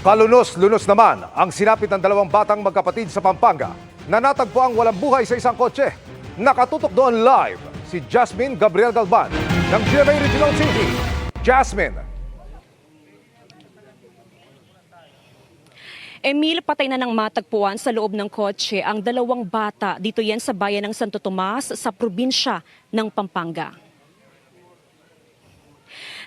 Kalunos-lunos naman ang sinapit ng dalawang batang magkapatid sa Pampanga na natagpo ang walang buhay sa isang kotse. Nakatutok doon live si Jasmine Gabriel Galban ng GMA Regional TV. Jasmine. Emil, patay na ng matagpuan sa loob ng kotse ang dalawang bata. Dito yan sa bayan ng Santo Tomas sa probinsya ng Pampanga.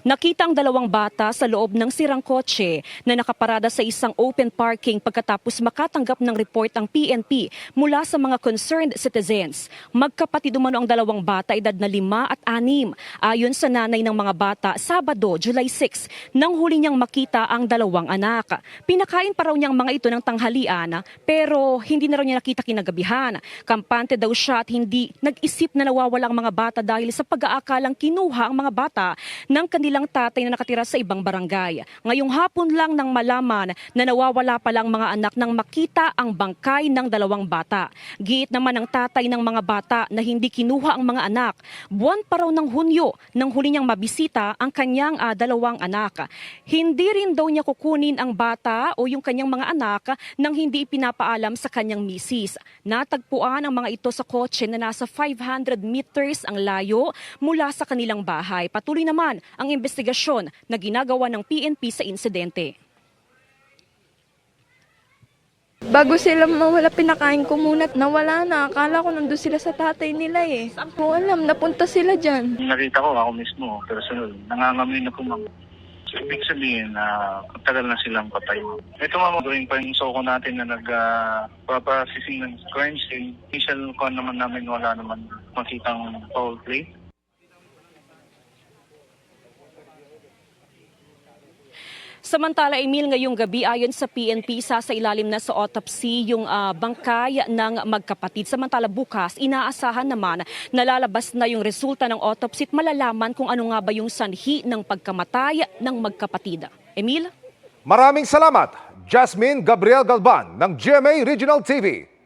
Nakita ang dalawang bata sa loob ng sirang kotse na nakaparada sa isang open parking pagkatapos makatanggap ng report ang PNP mula sa mga concerned citizens. Magkapatid umano ang dalawang bata, edad na 5 at 6. Ayon sa nanay ng mga bata, Sabado, July 6, nang huli niyang makita ang dalawang anak. Pinakain pa raw niyang mga ito ng tanghalian pero hindi na raw niya nakita kinagabihan. Kampante daw siya at hindi nag-isip na nawawala ang mga bata dahil sa pag-aakalang kinuha ang mga bata ng kanilang tatay na nakatira sa ibang barangay. Ngayong hapon lang nang malaman na nawawala palang mga anak nang makita ang bangkay ng dalawang bata. Giit naman ng tatay ng mga bata na hindi kinuha ang mga anak. Buwan pa raw ng Hunyo nang huli niyang mabisita ang kanyang dalawang anak. Hindi rin daw niya kukunin ang bata o yung kanyang mga anak nang hindi ipinapaalam sa kanyang misis. Natagpuan ang mga ito sa kotse na nasa 500 meters ang layo mula sa kanilang bahay. Patuloy naman ang investigasyon na ginagawa ng PNP sa insidente. Bago sila mawala, pinakain ko muna. Nawala na. Akala ko nandun sila sa tatay nila eh. Saan ko alam, napunta sila dyan. Nakita ko ako mismo, personal. Nangangamoy na po, ma'am. So, ibig sabihin na tagal na silang patay. Ito ma'am, gawin pa yung soko natin na nagpapasising ng crime scene. Initial ko naman namin wala naman makitang foul play. Samantala, Emil, ngayong gabi ayon sa PNP, sasailalim na sa autopsy yung bangkay ng magkapatid. Samantala bukas, inaasahan naman na lalabas na yung resulta ng autopsy at malalaman kung ano nga ba yung sanhi ng pagkamatay ng magkapatid. Emil? Maraming salamat, Jasmine Gabriel Galban ng GMA Regional TV.